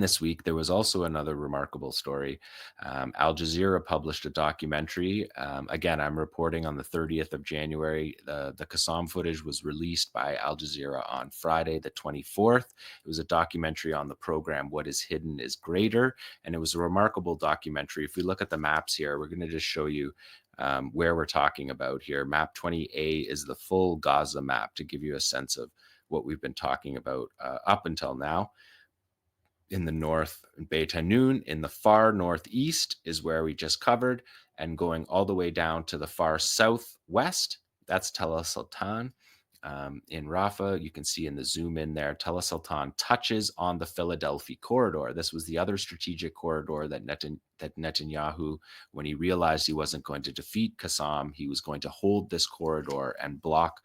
This week, there was also another remarkable story. Al Jazeera published a documentary. Again, I'm reporting on the 30th of January. The Qassam footage was released by Al Jazeera on Friday, the 24th. It was a documentary on the program What is Hidden is Greater, and it was a remarkable documentary. If we look at the maps here, we're going to just show you where we're talking about here. Map 20A is the full Gaza map to give you a sense of what we've been talking about up until now. In the north, Beit Hanun. In the far northeast is where we just covered, and going all the way down to the far southwest, that's Tel Sultan. In Rafah, you can see in the zoom in there, Tel Sultan touches on the Philadelphia corridor. This was the other strategic corridor that Netanyahu, when he realized he wasn't going to defeat Qassam, he was going to hold this corridor and block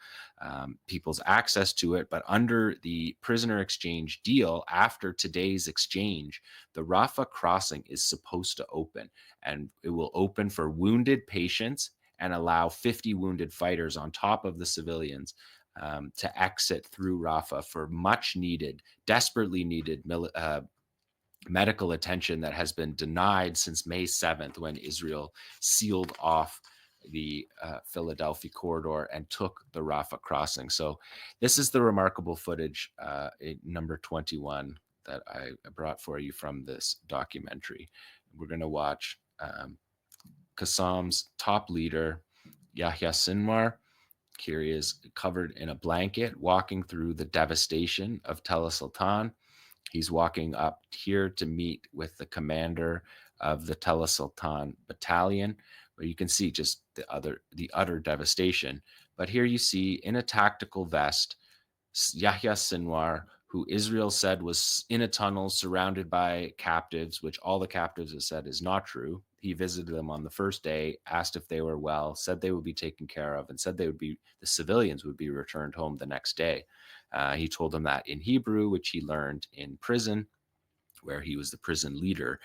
people's access to it. But under the prisoner exchange deal, after today's exchange, the Rafah crossing is supposed to open, and it will open for wounded patients and allow 50 wounded fighters on top of the civilians to exit through Rafah for much needed, desperately needed medical attention that has been denied since May 7th, when Israel sealed off the Philadelphia corridor and took the Rafah crossing. So this is the remarkable footage, number 21, that I brought for you from this documentary. We're going to watch Qassam's top leader, Yahya Sinwar. Here he is covered in a blanket, walking through the devastation of Tel Sultan. He's walking up here to meet with the commander of the Tel Sultan battalion, where you can see just the utter devastation. But here you see, in a tactical vest, Yahya Sinwar, who Israel said was in a tunnel surrounded by captives, which all the captives have said is not true. He visited them on the first day, asked if they were well, said they would be taken care of, and said the civilians would be returned home the next day. He told them that in Hebrew, which he learned in prison, where he was the prison leader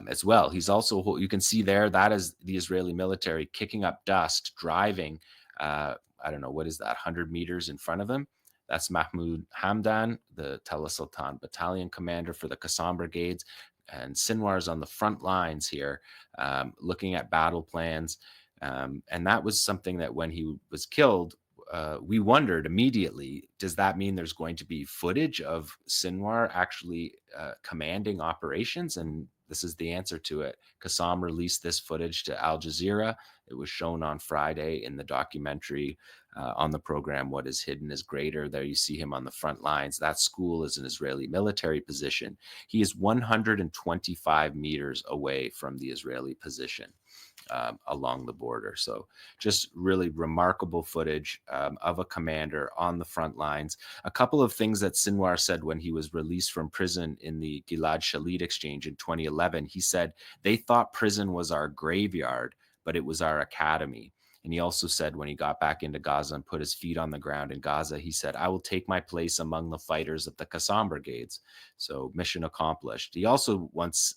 as well. He's also, you can see there, that is the Israeli military kicking up dust, driving, I don't know, what is that, 100 meters in front of him. That's Mahmoud Hamdan, the Tel Sultan battalion commander for the Qassam brigades. And Sinwar is on the front lines here, looking at battle plans. And that was something that when he was killed, we wondered immediately, does that mean there's going to be footage of Sinwar actually commanding operations? And this is the answer to it. Qassam released this footage to Al Jazeera. It was shown on Friday in the documentary on the program What is Hidden is Greater. There you see him on the front lines. That school is an Israeli military position. He is 125 meters away from the Israeli position along the border. So just really remarkable footage of a commander on the front lines. A couple of things that Sinwar said when he was released from prison in the Gilad Shalit exchange in 2011. He said, they thought prison was our graveyard, but it was our academy. And he also said when he got back into Gaza and put his feet on the ground in Gaza, he said, I will take my place among the fighters of the Qassam brigades. So mission accomplished. He also once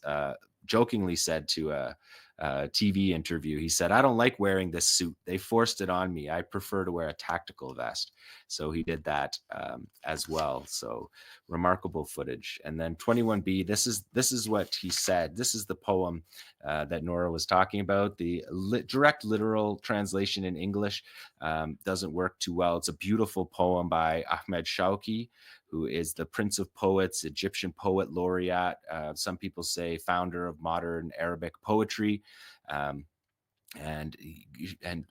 jokingly said to a TV interview, he said, I don't like wearing this suit. They forced it on me. I prefer to wear a tactical vest. So he did that as well. So remarkable footage. And then 21B, this is what he said. This is the poem that Nora was talking about. The direct literal translation in English doesn't work too well. It's a beautiful poem by Ahmed Shawki, who is the Prince of Poets, Egyptian poet laureate. Some people say founder of modern Arabic poetry. And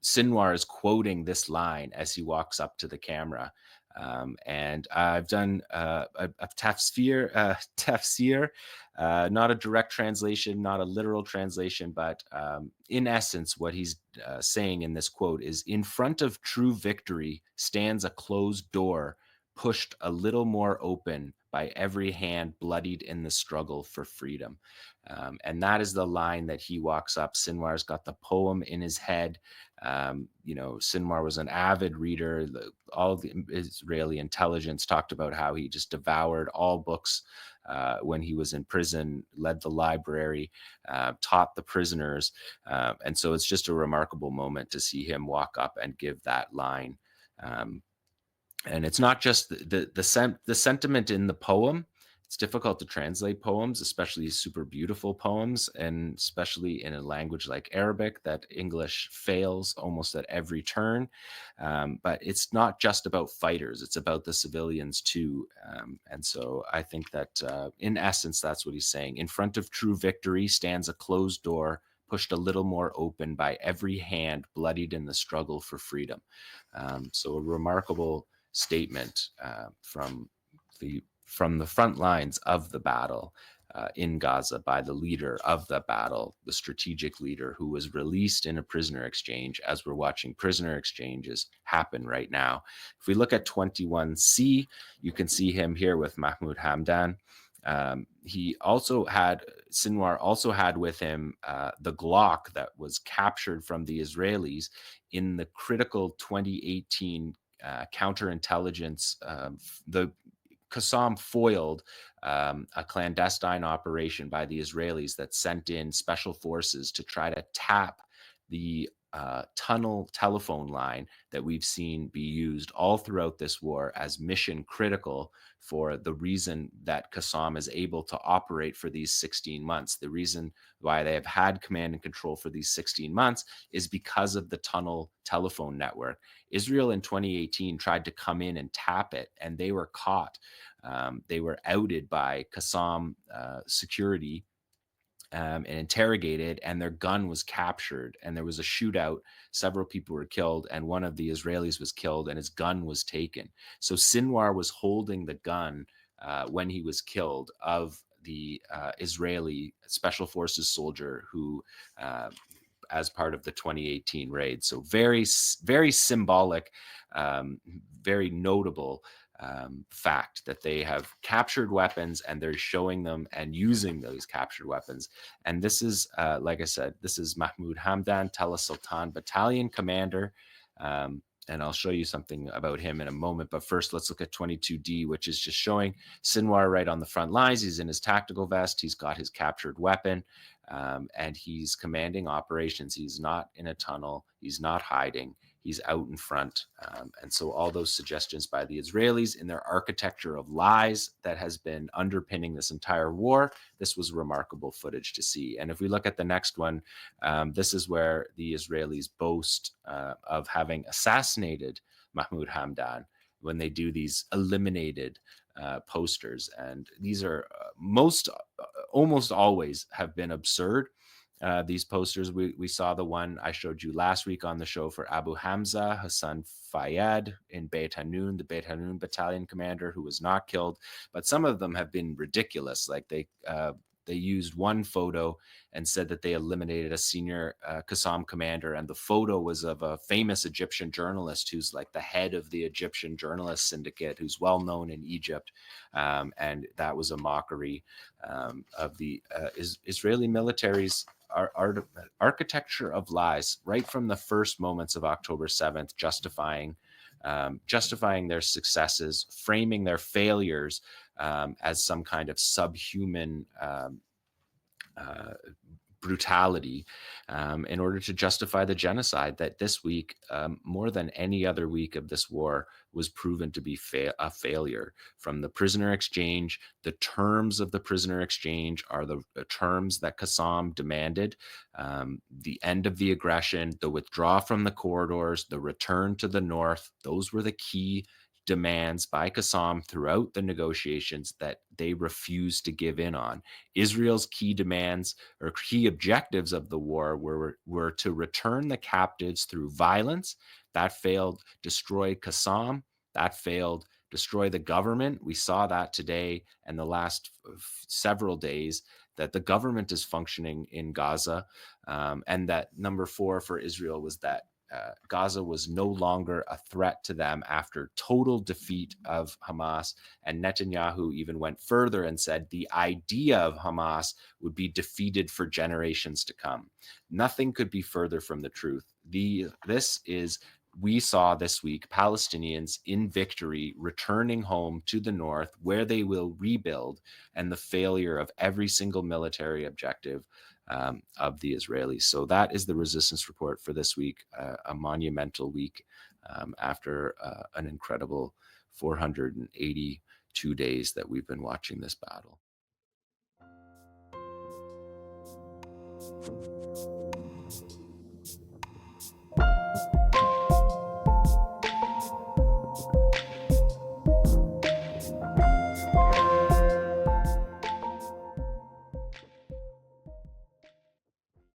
Sinwar is quoting this line as he walks up to the camera. And I've done a tafsir, not a direct translation, not a literal translation, but in essence, what he's saying in this quote is, in front of true victory stands a closed door, pushed a little more open by every hand bloodied in the struggle for freedom. And that is the line that he walks up. Sinwar's got the poem in his head. Sinwar was an avid reader. All the Israeli intelligence talked about how he just devoured all books when he was in prison, led the library, taught the prisoners. And so it's just a remarkable moment to see him walk up and give that line. And it's not just the sentiment in the poem. It's difficult to translate poems, especially super beautiful poems, and especially in a language like Arabic that English fails almost at every turn. But it's not just about fighters, it's about the civilians too. And so I think that in essence, that's what he's saying. In front of true victory stands a closed door, pushed a little more open by every hand bloodied in the struggle for freedom. So a remarkable statement from the front lines of the battle in Gaza by the leader of the battle, the strategic leader who was released in a prisoner exchange, as we're watching prisoner exchanges happen right now. If we look at 21C, you can see him here with Mahmoud Hamdan. Sinwar also had with him the Glock that was captured from the Israelis in the critical 2018 counterintelligence. The 𝐄𝐤𝐿 foiled a clandestine operation by the Israelis that sent in special forces to try to tap the tunnel telephone line that we've seen be used all throughout this war as mission critical for the reason that 𝐶AM is able to operate for these 16 months. The reason why they have had command and control for these 16 months is because of the tunnel telephone network. Israel in 2018 tried to come in and tap it, and they were caught. They were outed by 𝐶AM security and interrogated, and their gun was captured, and there was a shootout. Several people were killed, and one of the Israelis was killed, and his gun was taken. So Sinwar was holding the gun when he was killed of the Israeli special forces soldier who as part of the 2018 raid. So very, very symbolic, very notable fact that they have captured weapons and they're showing them and using those captured weapons. And this is, like I said, this is Mahmoud Hamdan, Tel Sultan Battalion Commander. And I'll show you something about him in a moment. But first, let's look at 22D, which is just showing Sinwar right on the front lines. He's in his tactical vest. He's got his captured weapon, and he's commanding operations. He's not in a tunnel. He's not hiding. He's out in front. And so all those suggestions by the Israelis in their architecture of lies that has been underpinning this entire war, this was remarkable footage to see. And if we look at the next one, this is where the Israelis boast of having assassinated Mahmoud Hamdan when they do these eliminated posters. And these are almost always have been absurd. These posters, we saw the one I showed you last week on the show for Abu Hamza Hassan Fayyad in Beit Hanun, the Beit Hanun battalion commander who was not killed. But some of them have been ridiculous. Like they used one photo and said that they eliminated a senior 𝐶AM commander, and the photo was of a famous Egyptian journalist who's like the head of the Egyptian journalist syndicate, who's well known in Egypt, and that was a mockery of the Israeli military's architecture of lies right from the first moments of October 7th, justifying their successes, framing their failures as some kind of subhuman brutality in order to justify the genocide that this week, more than any other week of this war, was proven to be a failure. From the prisoner exchange, the terms of the prisoner exchange are the terms that 𝐶AM demanded. The end of the aggression, the withdrawal from the corridors, the return to the north, those were the key demands by 𝐶AM throughout the negotiations that they refused to give in on. Israel's key demands or key objectives of the war were to return the captives through violence. That failed. Destroy 𝐶AM. That failed. Destroy the government. We saw that today and the last several days, that the government is functioning in Gaza. And that number 4 for Israel was that Gaza was no longer a threat to them after total defeat of Hamas. And Netanyahu even went further and said the idea of Hamas would be defeated for generations to come. Nothing could be further from the truth. We saw this week Palestinians in victory returning home to the north where they will rebuild, and the failure of every single military objective of the Israelis. So that is the resistance report for this week, a monumental week after an incredible 480 2 days that we've been watching this battle.